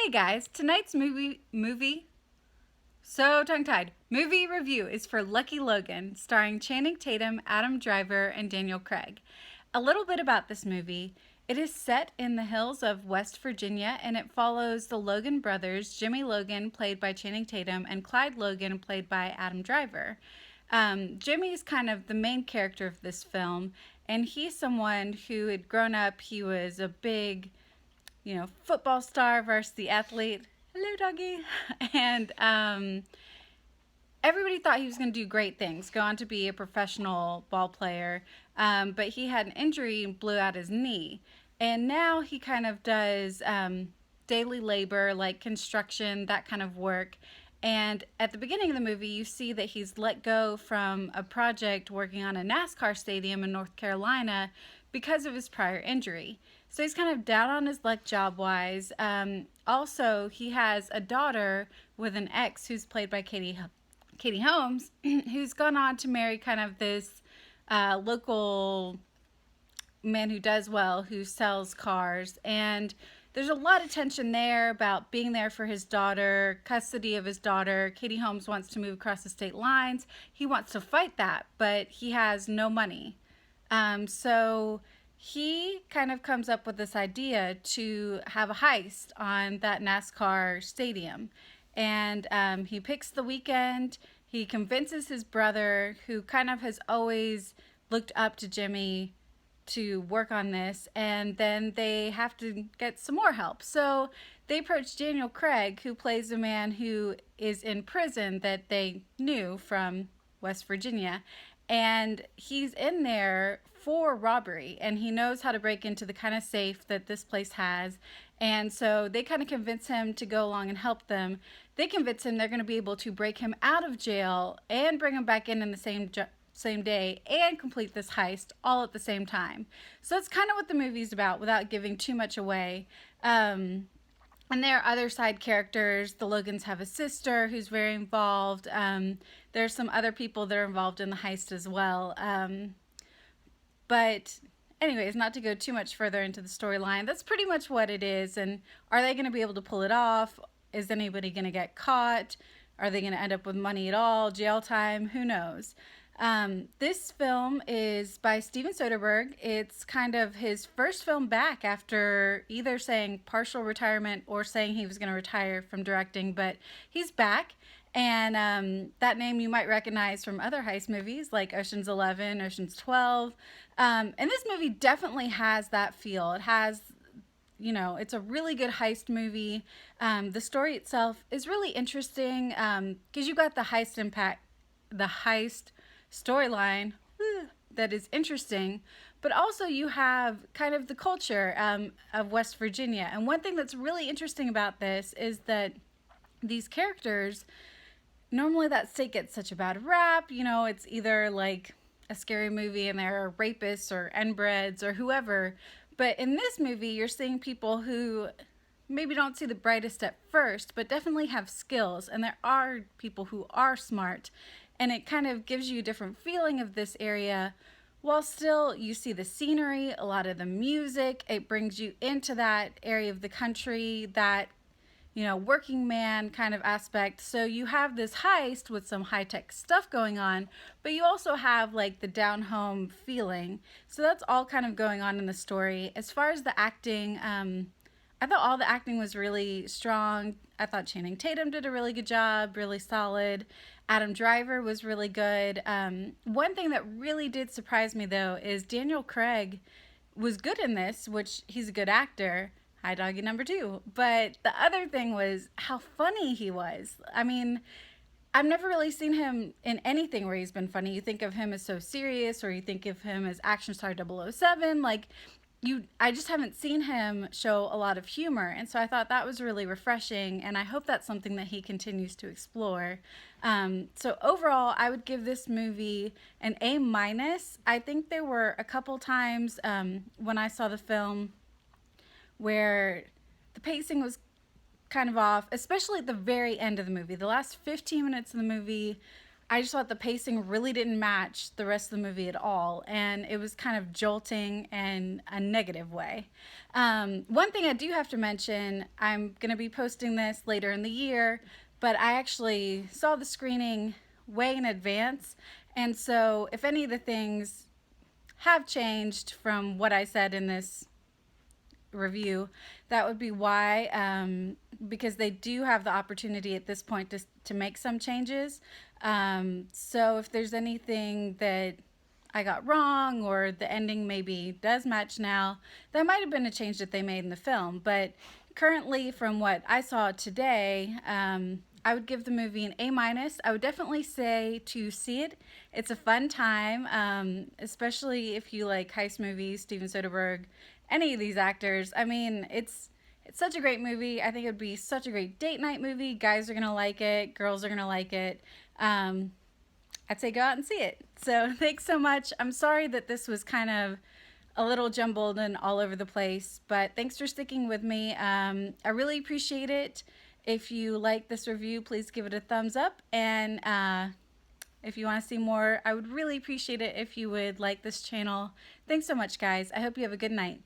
Hey guys, tonight's movie review is for Lucky Logan, starring Channing Tatum, Adam Driver, and Daniel Craig. A little bit about this movie. It is set in the hills of West Virginia and it follows the Logan brothers, Jimmy Logan, played by Channing Tatum, and Clyde Logan, played by Adam Driver. Jimmy is kind of the main character of this film, and he's someone who had grown up. He was a big football star, varsity athlete. Hello, doggy. And everybody thought he was going to do great things, go on to be a professional ball player. But he had an injury and blew out his knee. And now he kind of does daily labor, like construction, that kind of work. And at the beginning of the movie, you see that he's let go from a project working on a NASCAR stadium in North Carolina because of his prior injury. So he's kind of down on his luck job-wise. Also, he has a daughter with an ex who's played by Katie Holmes, who's gone on to marry kind of this local man who does well, who sells cars. And there's a lot of tension there about being there for his daughter, custody of his daughter. Katie Holmes wants to move across the state lines. He wants to fight that, but he has no money. So he kind of comes up with this idea to have a heist on that NASCAR stadium. And he picks the weekend. He convinces his brother, who kind of has always looked up to Jimmy, to work on this, and then they have to get some more help. So they approach Daniel Craig, who plays a man who is in prison that they knew from West Virginia, and he's in there for robbery, and he knows how to break into the kind of safe that this place has. And so they kind of convince him to go along and help them. They convince him they're going to be able to break him out of jail and bring him back in the same day and complete this heist all at the same time. So that's kind of what the movie's about without giving too much away. And there are other side characters. The Logans have a sister who's very involved. There's some other people that are involved in the heist as well. But anyways, not to go too much further into the storyline, that's pretty much what it is. And are they going to be able to pull it off? Is anybody going to get caught? Are they going to end up with money at all? Jail time? Who knows? This film is by Steven Soderbergh. It's kind of his first film back after either saying partial retirement or saying he was going to retire from directing, but he's back. And that name you might recognize from other heist movies like Ocean's 11, Ocean's 12. And this movie definitely has that feel. It has, it's a really good heist movie. The story itself is really interesting because you got the heist storyline that is interesting, but also you have kind of the culture of West Virginia. And one thing that's really interesting about this is that these characters, normally that state gets such a bad rap. It's either like a scary movie and there are rapists or inbreds or whoever. But in this movie, you're seeing people who maybe don't see the brightest at first, but definitely have skills. And there are people who are smart. And it kind of gives you a different feeling of this area, while still you see the scenery, a lot of the music. It brings you into that area of the country, that, working man kind of aspect. So you have this heist with some high-tech stuff going on, but you also have like the down-home feeling. So that's all kind of going on in the story. As far as the acting, I thought all the acting was really strong. I thought Channing Tatum did a really good job, really solid. Adam Driver was really good. One thing that really did surprise me, though, is Daniel Craig was good in this, which he's a good actor. Hi, doggy number 2. But the other thing was how funny he was. I mean, I've never really seen him in anything where he's been funny. You think of him as so serious, or you think of him as action star 007. I just haven't seen him show a lot of humor, and so I thought that was really refreshing, and I hope that's something that he continues to explore. So overall, I would give this movie an A-. I think there were a couple times when I saw the film where the pacing was kind of off, especially at the very end of the movie. The last 15 minutes of the movie, I just thought the pacing really didn't match the rest of the movie at all, and it was kind of jolting in a negative way. One thing I do have to mention, I'm going to be posting this later in the year, but I actually saw the screening way in advance, and so if any of the things have changed from what I said in this review, that would be why. Because they do have the opportunity at this point to make some changes. So if there's anything that I got wrong or the ending maybe does match now, that might have been a change that they made in the film. But currently, from what I saw today, I would give the movie an A minus. I would definitely say to see it. It's a fun time, especially if you like heist movies, Steven Soderbergh, any of these actors. I mean, it's such a great movie. I think it would be such a great date night movie. Guys are gonna like it. Girls are gonna like it. Um, I'd say go out and see it. So thanks so much. I'm sorry that this was kind of a little jumbled and all over the place, but thanks for sticking with me. I really appreciate it. If you like this review, please give it a thumbs up. And if you want to see more, I would really appreciate it if you would like this channel. Thanks so much, guys. I hope you have a good night.